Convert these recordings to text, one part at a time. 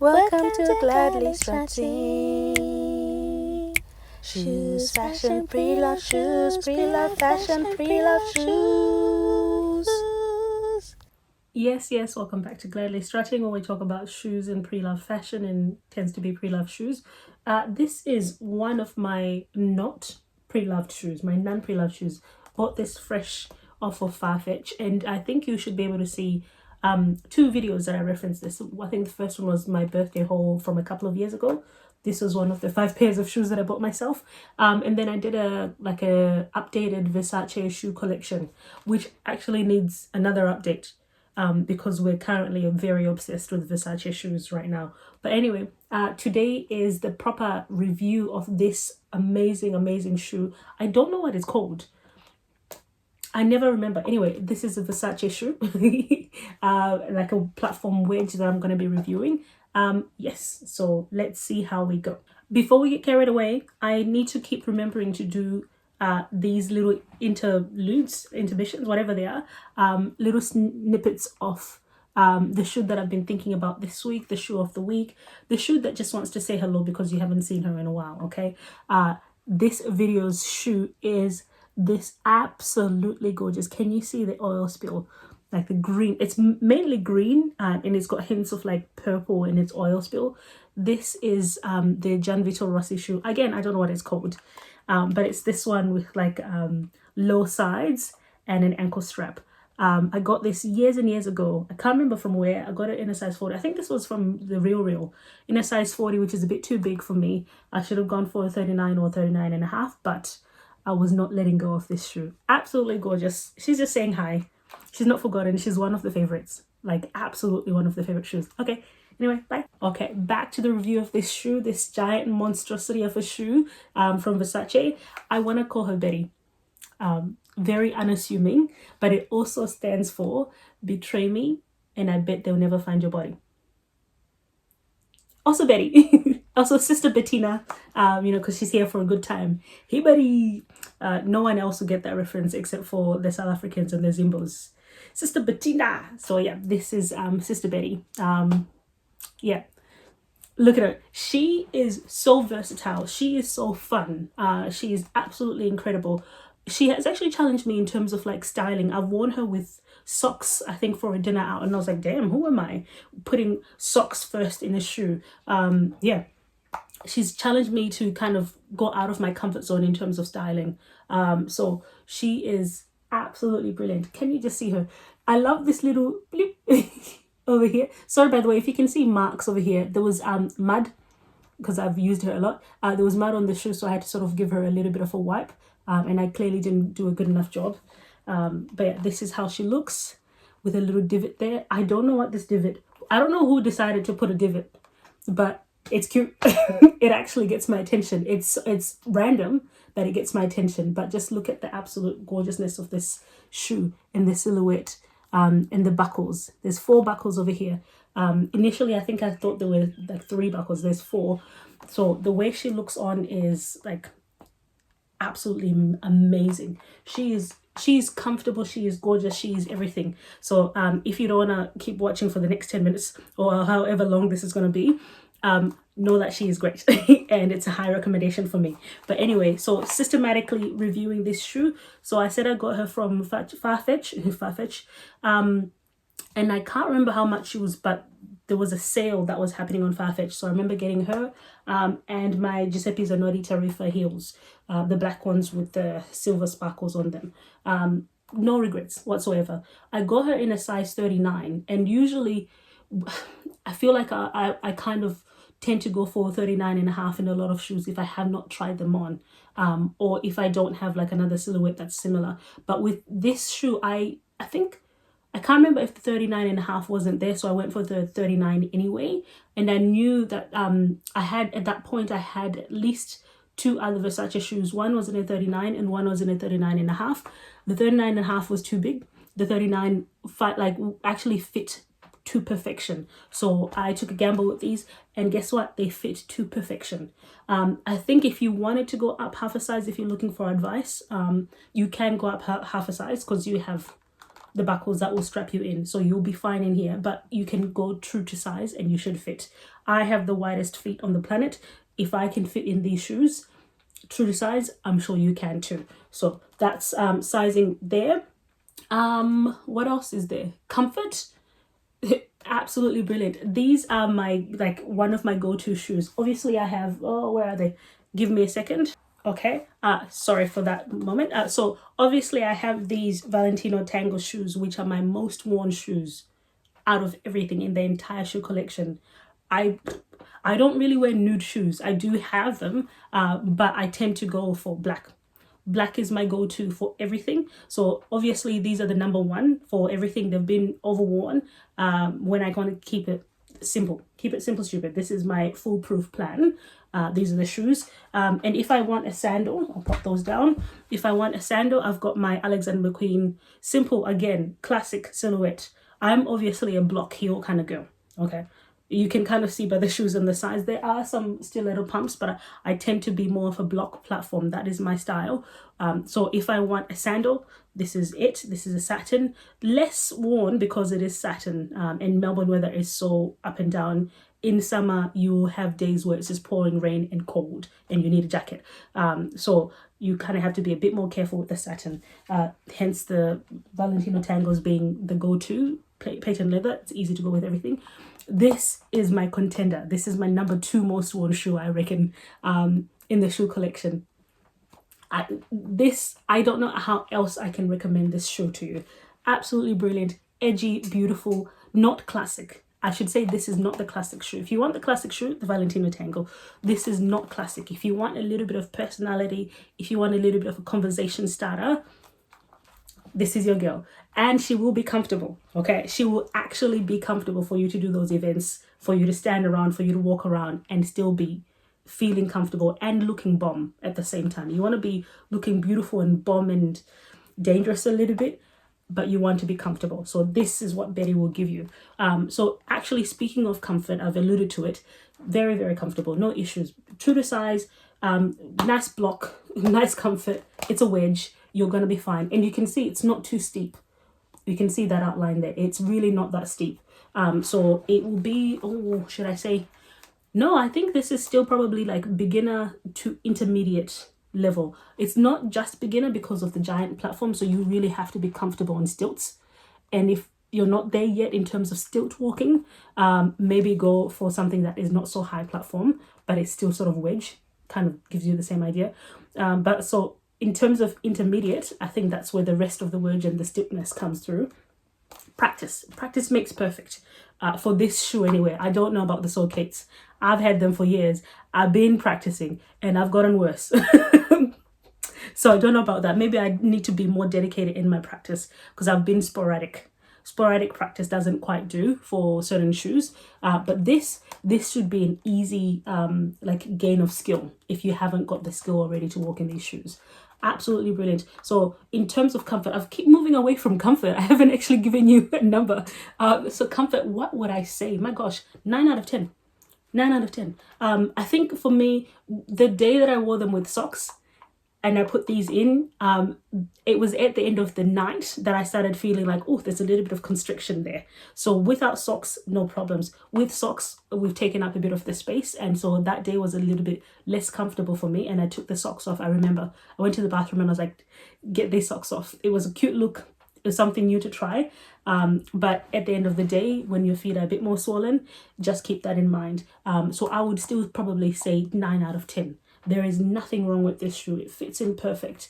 Welcome to Gladly Strutting. Shoes, fashion, pre-love shoes, pre-love fashion, pre-love shoes. Yes, welcome back to Gladly Strutting, where we talk about shoes and pre-love fashion, and tends to be pre-love shoes. This is one of my not pre-loved shoes, my non-pre-loved shoes. Bought this fresh off of Farfetch, and I think you should be able to see two videos that I referenced this. I think the first one was my birthday haul from a couple of years ago. This was one of the 5 pairs of shoes that I bought myself. And then I did a updated Versace shoe collection, which actually needs another update. Because we're currently very obsessed with Versace shoes right now. But anyway, today is the proper review of this amazing shoe. I don't know what it's called. I never remember. Anyway, this is a Versace shoe, like a platform wedge that I'm going to be reviewing. Yes, so let's see how we go. Before we get carried away, I need to keep remembering to do these little intermissions, whatever they are, little snippets of the shoe that I've been thinking about this week, the shoe of the week, the shoe that just wants to say hello because you haven't seen her in a while, okay? This video's shoe is this absolutely gorgeous. Can you see the oil spill? Like the green, it's mainly green and it's got hints of like purple in its oil spill. This is the Gianvito Rossi shoe. Again, I don't know what it's called. But it's this one with like low sides and an ankle strap. I got this years and years ago. I can't remember from where. I got it in a size 40. I think this was from the Real in a size 40, which is a bit too big for me. I should have gone for a 39 or 39 and a half, but I was not letting go of this shoe. Absolutely gorgeous. She's just saying hi. She's not forgotten. She's one of the favorites. Like absolutely one of the favorite shoes. Okay. Anyway, bye. Okay, back to the review of this shoe, this giant monstrosity of a shoe from Versace. I want to call her Betty. Very unassuming, but it also stands for betray me and I bet they'll never find your body. Also Betty. Also Sister Bettina, because she's here for a good time. Hey Betty. No one else will get that reference except for the South Africans and the Zimbos. Sister Bettina. So yeah, this is Sister Betty. Yeah, look at her. She is so versatile. She is so fun. She is absolutely incredible. She has actually challenged me in terms of like styling. I've worn her with socks, I think, for a dinner out, and I was like, damn, who am I putting socks first in a shoe? Yeah, she's challenged me to kind of go out of my comfort zone in terms of styling. So she is absolutely brilliant. Can you just see her? I love this little bloop over here. Sorry, by the way, if you can see marks over here, there was mud because I've used her a lot. There was mud on the shoe, so I had to sort of give her a little bit of a wipe, and I clearly didn't do a good enough job. But yeah, this is how she looks with a little divot there. I don't know what this divot, I don't know who decided to put a divot, but it's cute. It actually gets my attention. It's random, but it gets my attention. But just look at the absolute gorgeousness of this shoe and the silhouette. And the buckles. There's 4 buckles over here. Initially, I think I thought there were like 3 buckles. There's 4. So the way she looks on is like absolutely amazing. She's comfortable. She is gorgeous. She is everything. So if you don't want to keep watching for the next 10 minutes or however long this is going to be, know that she is great and it's a high recommendation for me. But so systematically reviewing this shoe. So I said I got her from Farfetch, and I can't remember how much she was, but there was a sale that was happening on Farfetch. So I remember getting her and my Giuseppe Zanotti Tarifa heels, the black ones with the silver sparkles on them. No regrets whatsoever. I got her in a size 39, and usually I feel like I kind of tend to go for 39 and a half in a lot of shoes if I have not tried them on, or if I don't have like another silhouette that's similar. But with this shoe, I think, I can't remember if the 39 and a half wasn't there, so I went for the 39 anyway. And I knew that I had at least 2 other Versace shoes. One was in a 39 and one was in a 39 and a half. The 39 and a half was too big. The 39 actually fit to perfection. So I took a gamble with these, and guess what? They fit to perfection. I think if you wanted to go up half a size, if you're looking for advice, you can go up half a size because you have the buckles that will strap you in, so you'll be fine in here, but you can go true to size and you should fit. I have the widest feet on the planet. If I can fit in these shoes true to size, I'm sure you can too. So that's sizing there. What else is there? Comfort. Absolutely brilliant. These are my, like, one of my go-to shoes. Obviously I have, oh, where are they? Give me a second. Okay, sorry for that moment. So obviously I have these Valentino Tango shoes, which are my most worn shoes out of everything in the entire shoe collection. I don't really wear nude shoes. I do have them, but I tend to go for black. Black is my go-to for everything. So obviously these are the number one for everything. They've been overworn. When I want to keep it simple, stupid. This is my foolproof plan. These are the shoes. And if I want a sandal, I'll pop those down. If I want a sandal, I've got my Alexander McQueen, simple, again, classic silhouette. I'm obviously a block heel kind of girl. Okay, you can kind of see by the shoes and the size, there are some stiletto pumps, but I tend to be more of a block platform. That is my style. So if I want a sandal, this is it. This is a satin, less worn because it is satin, and Melbourne weather is so up and down. In summer, you have days where it's just pouring rain and cold and you need a jacket. So you kind of have to be a bit more careful with the satin. Hence the Valentino Tangos being the go-to. Patent leather, it's easy to go with everything. This is my contender. This is my number 2 most worn shoe, I reckon, in the shoe collection. I don't know how else I can recommend this shoe to you. Absolutely brilliant, edgy, beautiful, not classic. I should say this is not the classic shoe. If you want the classic shoe, the Valentino Tango, this is not classic. If you want a little bit of personality, if you want a little bit of a conversation starter, this is your girl. And she will be comfortable, okay? She will actually be comfortable for you to do those events, for you to stand around, for you to walk around and still be feeling comfortable and looking bomb at the same time. You want to be looking beautiful and bomb and dangerous a little bit, but you want to be comfortable. So this is what Betty will give you. So actually, speaking of comfort, I've alluded to it. Very, very comfortable, no issues. True to size, nice block, nice comfort. It's a wedge. You're going to be fine. And you can see it's not too steep. You can see that outline there. It's really not that steep. So it will be, oh, should I say? No, I think this is still probably like beginner to intermediate level. It's not just beginner because of the giant platform. So you really have to be comfortable on stilts. And if you're not there yet in terms of stilt walking, maybe go for something that is not so high platform, but it's still sort of wedge. Kind of gives you the same idea. But so in terms of intermediate, I think that's where the rest of the wedge and the stiffness comes through. Practice makes perfect. For this shoe anyway. I don't know about the Soulcates. I've had them for years. I've been practicing and I've gotten worse. So I don't know about that. Maybe I need to be more dedicated in my practice because I've been sporadic. Sporadic practice doesn't quite do for certain shoes. But this should be an easy like gain of skill if you haven't got the skill already to walk in these shoes. Absolutely brilliant. So in terms of comfort, I keep moving away from comfort. I haven't actually given you a number. So comfort, what would I say? My gosh, 9 out of 10. 9 out of 10. I think for me, the day that I wore them with socks and I put these in, it was at the end of the night that I started feeling like, oh, there's a little bit of constriction there. So without socks, no problems. With socks, we've taken up a bit of the space. And so that day was a little bit less comfortable for me. And I took the socks off. I remember I went to the bathroom and I was like, get these socks off. It was a cute look. It was something new to try. But at the end of the day, when your feet are a bit more swollen, just keep that in mind. So I would still probably say 9 out of 10. There is nothing wrong with this shoe. It fits in perfect.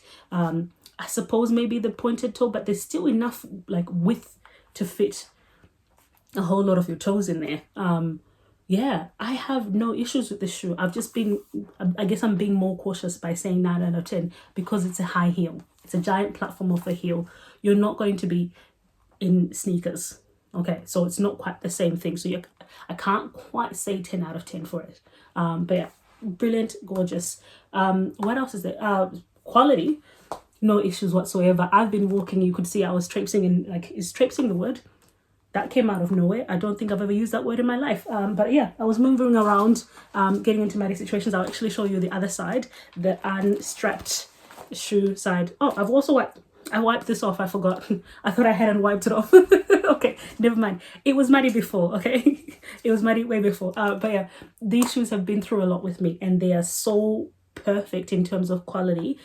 I suppose maybe the pointed toe, but there's still enough like width to fit a whole lot of your toes in there. Yeah, I have no issues with this shoe. I've just been, I guess I'm being more cautious by saying 9 out of 10 because it's a high heel. It's a giant platform of a heel. You're not going to be in sneakers. Okay, so it's not quite the same thing. So I can't quite say 10 out of 10 for it. But yeah, brilliant, gorgeous. What else is there? Quality, no issues whatsoever. I've been walking, you could see I was traipsing in, like, is traipsing the word? That came out of nowhere. I don't think I've ever used that word in my life. But yeah, I was moving around, getting into many situations. I'll actually show you the other side, the unstrapped shoe side. Oh, I've also I wiped this off. I forgot. I thought I hadn't wiped it off. Okay, never mind. It was muddy before, okay? It was muddy way before. But yeah, these shoes have been through a lot with me, and they are so perfect in terms of quality.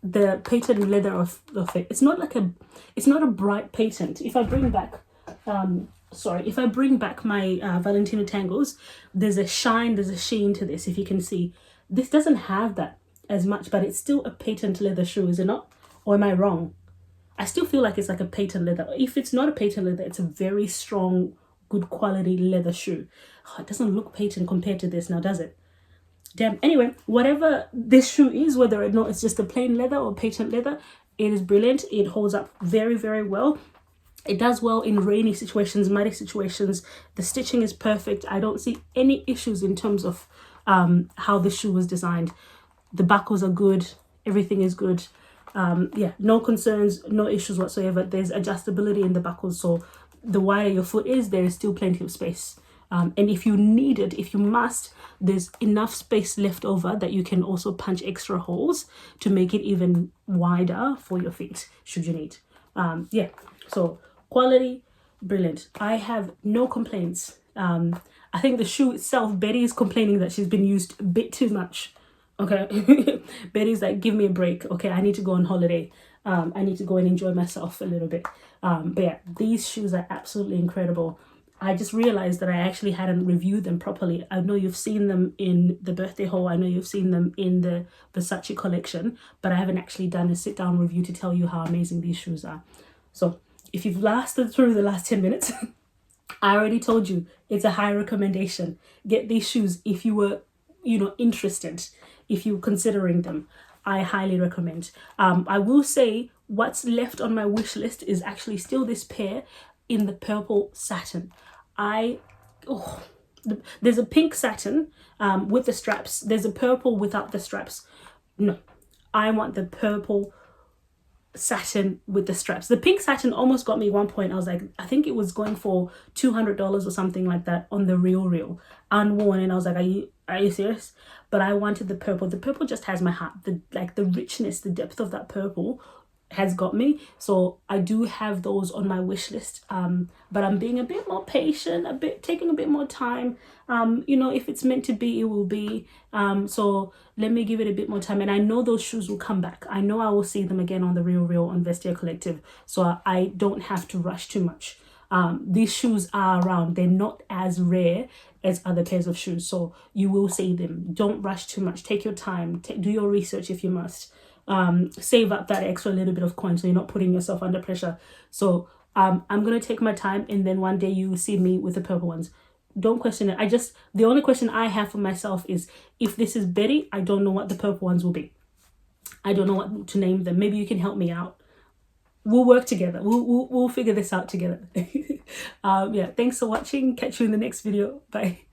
The patent leather of it, it's not a bright patent. If I bring back if I bring back my Valentino Tangos, there's a shine, there's a sheen to this. If you can see, this doesn't have that as much, but it's still a patent leather shoe, is it not? Or am I wrong? I still feel like it's like a patent leather. If it's not a patent leather, it's a very strong, good quality leather shoe. Oh, it doesn't look patent compared to this now, does it? Damn. Anyway, whatever this shoe is, whether or not it's just a plain leather or patent leather, it is brilliant. It holds up very, very well. It does well in rainy situations, muddy situations. The stitching is perfect. I don't see any issues in terms of how the shoe was designed. The buckles are good. Everything is good. Yeah, no concerns, no issues whatsoever. There's adjustability in the buckles, so the wider your foot is, there is still plenty of space. And if you need it, if you must, there's enough space left over that you can also punch extra holes to make it even wider for your feet, should you need. Yeah, so quality, brilliant. I have no complaints. I think the shoe itself, Betty is complaining that she's been used a bit too much. Okay. Betty's like, give me a break. Okay, I need to go on holiday. I need to go and enjoy myself a little bit. But yeah, these shoes are absolutely incredible. I just realized that I actually hadn't reviewed them properly. I know you've seen them in the birthday haul. I know you've seen them in the Versace collection, but I haven't actually done a sit down review to tell you how amazing these shoes are. So if you've lasted through the last 10 minutes, I already told you it's a high recommendation. Get these shoes if you were, interested, if you're considering them. I highly recommend. I will say what's left on my wish list is actually still this pair in the purple satin. There's a pink satin with the straps. There's a purple without the straps. No, I want the purple satin with the straps. The pink satin almost got me one point. I was like, I think it was going for $200 or something like that on the real unworn, and I was like, are you serious? But I wanted the purple. The purple just has my heart. The richness, the depth of that purple has got me. So I do have those on my wish list, but I'm being a bit more patient, taking a bit more time. If it's meant to be, it will be. So let me give it a bit more time, and I know those shoes will come back. I know I will see them again on the real on Vestiaire Collective, so I don't have to rush too much. These shoes are around. They're not as rare as other pairs of shoes, so you will see them. Don't rush too much. Take your time. Do your research if you must. Save up that extra little bit of coin so you're not putting yourself under pressure. So I'm gonna take my time, and then one day you will see me with the purple ones. Don't question it. The only question I have for myself is, if this is Betty, I don't know what the purple ones will be. I don't know what to name them. Maybe you can help me out. We'll work together. We'll figure this out together. Yeah, thanks for watching. Catch you in the next video. Bye.